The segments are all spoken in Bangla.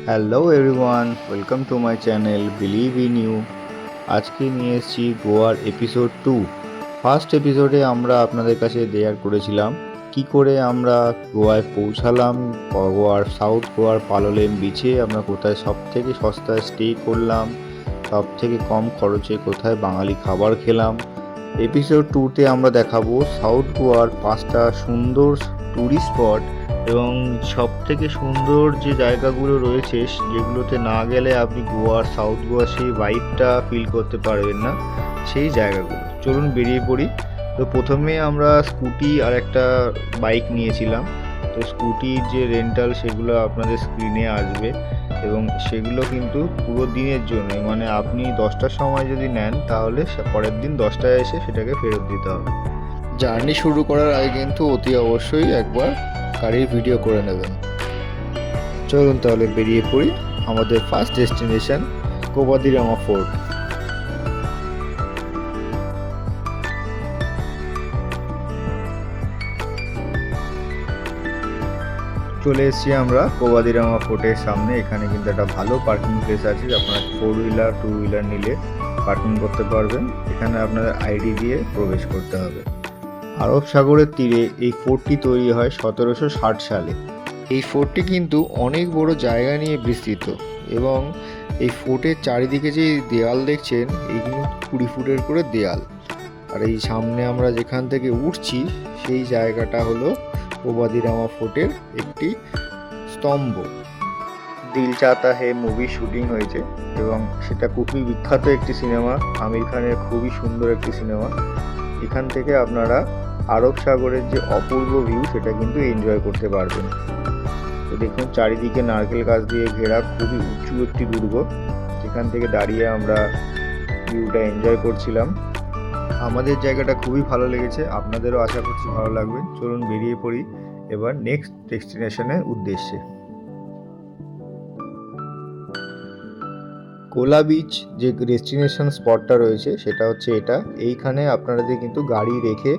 Hello everyone, welcome to my channel believe in you. আজকে নিয়ে এসেছি গোয়ার এপিসোড 2। ফার্স্ট এপিসোডে আমরা আপনাদের কাছে শেয়ার করেছিলাম কি করে আমরা গোয়ায় পৌঁছালাম, গোয়ার সাউথ গোয়ার পালোলেম বিচে আমরা কোথায় সব থেকে সস্তায় স্টে করলাম, সব থেকে কম খরচে কোথায় বাঙালি খাবার খেলাম। এপিসোড 2তে আমরা দেখাবো সাউথ গোয়ার 5টা সুন্দর ট্যুরিস্ট স্পট এবং সব থেকে সুন্দর যে জায়গাগুলো রয়েছে যেগুলোতে না গেলে আপনি গোয়ার সাউথ গোয়ার সেই ভাইবটা ফিল করতে পারবেন না, সেই জায়গাগুলো। চলুন বেরিয়ে পড়ি। তো প্রথমে আমরা স্কুটি আর একটা বাইক নিয়েছিলাম। তো স্কুটির যে রেন্টাল সেগুলো আপনাদের স্ক্রিনে আসবে এবং সেগুলো কিন্তু পুরো দিনের জন্য, মানে আপনি 10টার সময় যদি নেন তাহলে পরের দিন 10টায় এসে সেটাকে ফেরত দিতে হবে। জার্নি শুরু করার আগে কিন্তু অতি অবশ্যই একবার গাড়ির ভিডিও করে নেবেন। চলুন তাহলে বেরিয়ে পড়ি। আমাদের ফার্স্ট ডেস্টিনেশন কোভাদিরামা ফোর্ট। চলে এসেছি আমরা কোভাদিরামা ফোর্টের সামনে। এখানে কিন্তু একটা ভালো পার্কিং প্লেস আছে, আপনারা 4 হুইলার 2 হুইলার নিলে পার্কিং করতে পারবেন। এখানে আপনাদের আইডি দিয়ে প্রবেশ করতে হবে। আরব সাগরের তীরে এই ফোর্টটি তৈরি হয় 1760 সালে। এই ফোর্টটি কিন্তু অনেক বড় জায়গা নিয়ে বিস্তৃত এবং এই ফোর্টের চারিদিকে যে দেয়াল দেখছেন এইগুলো 20 ফুটের করে দেয়াল। আর এই সামনে আমরা যেখান থেকে উঠছি সেই জায়গাটা হলো কোভাদিরামা ফোর্টের একটি স্তম্ভ। দিল চাহতা হে মুভি শুটিং হয়েছে এবং সেটা খুবই বিখ্যাত একটি সিনেমা, আমির খানের খুবই সুন্দর একটি সিনেমা। এখান থেকে আপনারা আরব সাগরের যে অপূর্ব ভিউ সেটা কিন্তু এনজয় করতে পারবেন। তো দেখুন চারিদিকে নারকেল গাছ দিয়ে ঘেরা খুবই উঁচু একটি দুর্গ, যেখান থেকে দাঁড়িয়ে আমরা ভিউটা এনজয় করছিলাম। আমাদের জায়গাটা খুবই ভালো লেগেছে, আপনাদেরও আশা করছি ভালো লাগবে। চলুন বেরিয়ে পড়ি এবার নেক্সট ডেস্টিনেশনের উদ্দেশ্যে। কোলা বিচ যে ডেস্টিনেশন স্পটটা রয়েছে সেটা হচ্ছে এটা। এইখানে আপনাদের কিন্তু গাড়ি রেখে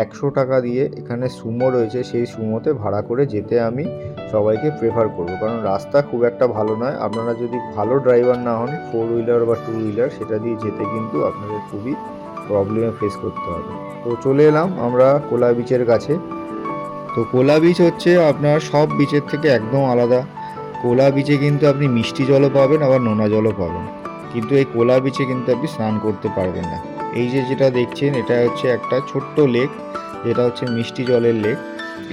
100 টাকা দিয়ে এখানে সুমো রয়েছে, সেই সুমোতে ভাড়া করে যেতে আমি সবাইকে প্রেফার করব, কারণ রাস্তা খুব একটা ভালো নয়। আপনারা যদি ভালো ড্রাইভার না হন 4 হুইলার বা 2 হুইলার সেটা দিয়ে যেতে কিন্তু আপনাদের খুবই প্রবলেমে ফেস করতে হবে। তো চলে এলাম আমরা কোলা বিচের কাছে। তো কোলা বিচ হচ্ছে আপনার সব বিচের থেকে একদম আলাদা। কোলা বিচে কিন্তু আপনি মিষ্টি জলও পাবেন আবার নোনা জলও পাবেন, কিন্তু এই কোলা বিচে কিন্তু আপনি স্নান করতে পারবেন না। এই যে যেটা দেখছেন এটা হচ্ছে একটা ছোট্ট লেক, যেটা হচ্ছে মিষ্টি জলের লেক।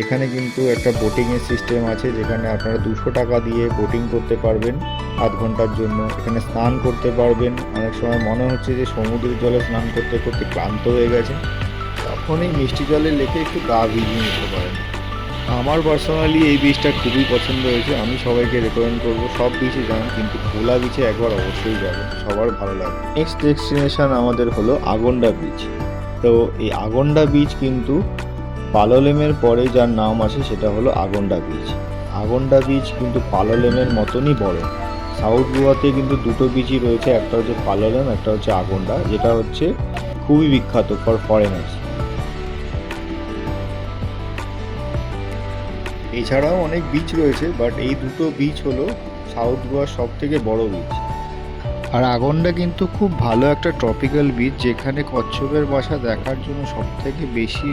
এখানে কিন্তু একটা বোটিংয়ের সিস্টেম আছে, যেখানে আপনারা 200 টাকা দিয়ে বোটিং করতে পারবেন আধ ঘন্টার জন্য। এখানে স্নান করতে পারবেন। অনেক সময় মনে হচ্ছে যে সমুদ্রের জলে স্নান করতে করতে ক্লান্ত হয়ে গেছে, তখন এই মিষ্টি জলের লেকে একটু গা ভিজিয়ে নিতে পারেন। আমার পার্সোনালি এই বিচটা খুবই পছন্দ হয়েছে, আমি সবাইকে রেকমেন্ড করবো সব বিচে যান, কিন্তু কোলা বিচে একবার অবশ্যই যাবেন, সবার ভালো লাগবে। নেক্সট ডেস্টিনেশন আমাদের হলো আগন্ডা বিচ। তো এই আগন্ডা বিচ কিন্তু পালোলেমের পরে যার নাম আসে সেটা হলো আগন্ডা বিচ। আগন্ডা বিচ কিন্তু পালোলেমের মতনই বড়। সাউথ গোয়াতে কিন্তু দুটো বিচই রয়েছে, একটা হচ্ছে পালোলেম, একটা হচ্ছে আগন্ডা, যেটা হচ্ছে খুবই বিখ্যাত ফর ফরেনার্স। এছাড়াও অনেক বিচ রয়েছে, বাট এই দুটো বিচ হলো সাউথ গোয়ার সব থেকে বড় বিচ। আর আগন্ডা কিন্তু খুব ভালো একটা ট্রপিক্যাল বিচ, যেখানে কচ্ছপের বাসা দেখার জন্য সব থেকে বেশি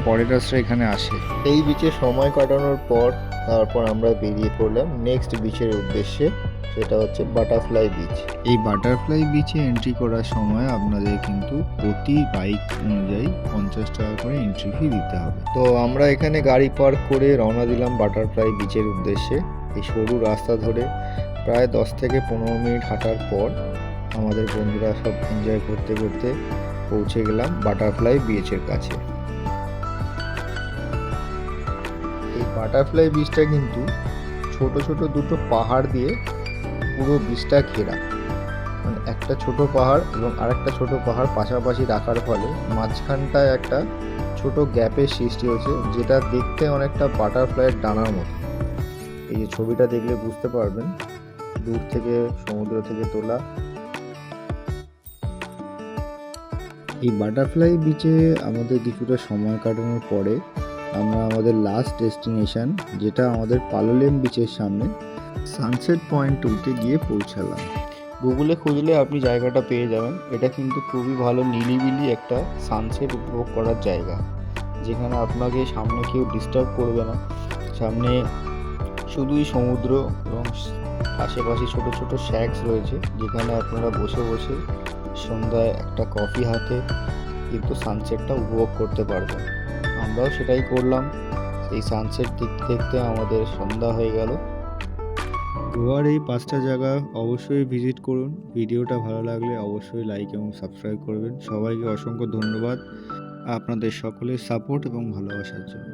ফরেনার্সরা এখানে আসে। এই বিচে সময় কাটানোর পর তারপর আমরা বেরিয়ে পড়লাম নেক্সট বিচের উদ্দেশ্যে, সেটা হচ্ছে বাটারফ্লাই বিচ। এই বাটারফ্লাই বিচে এন্ট্রি করার সময় আপনাদের কিন্তু প্রতি বাইক অনুযায়ী 50 টাকা করে এন্ট্রি ফি দিতে হবে। তো আমরা এখানে গাড়ি পার্ক করে রওনা দিলাম বাটারফ্লাই বিচের উদ্দেশ্যে। এই সরু রাস্তা ধরে প্রায় 10 থেকে 15 মিনিট হাঁটার পর আমাদের বন্ধুরা সব এনজয় করতে করতে পৌঁছে গেলাম বাটারফ্লাই বিচের কাছে। এই বাটারফ্লাই বিচটা কিন্তু ছোট ছোট দুটো পাহাড় দিয়ে পুরো বিচটা ঘেরা, মানে একটা ছোট পাহাড় এবং আরেকটা ছোট পাহাড় পাশাপাশি রাখার ফলে মাঝখানটায় একটা ছোট গ্যাপের সৃষ্টি হয়েছে, যেটা দেখতে অনেকটা বাটারফ্লাইয়ের ডানার মতো। এই যে ছবিটা দেখলে বুঝতে পারবেন, দূর থেকে সমুদ্র থেকে তোলা। এই বাটারফ্লাই বিচে আমাদের কিছুটা সময় কাটানোর পরে আমরা আমাদের লাস্ট ডেস্টিনেশন, যেটা আমাদের পালোলেম বিচের সামনে, সানসেট পয়েন্ট 2তে গিয়ে পৌঁছালাম। গুগলে খুঁজলে আপনি জায়গাটা পেয়ে যাবেন। এটা কিন্তু খুবই ভালো নিরিবিলি একটা সানসেট উপভোগ করার জায়গা, যেখানে আপনাকে সামনে কেউ ডিস্টার্ব করবে না। সামনে শুধুই সমুদ্র এবং আশেপাশে ছোট ছোট শ্যাকস রয়েছে, যেখানে আপনারা বসে বসে সন্ধ্যায় একটা কফি হাতে কিন্তু সানসেটটা উপভোগ করতে পারবেন। আমরাও সেটাই করলাম। এই সানসেট দেখতে দেখতে আমাদের সন্ধ্যা হয়ে গেল। গোয়ার এই 5টা জায়গা অবশ্যই ভিজিট করুন। ভিডিওটা ভালো লাগলে অবশ্যই লাইক এবং সাবস্ক্রাইব করবেন। সবাইকে অসংখ্য ধন্যবাদ আপনাদের সকলের সাপোর্ট এবং ভালোবাসার জন্য।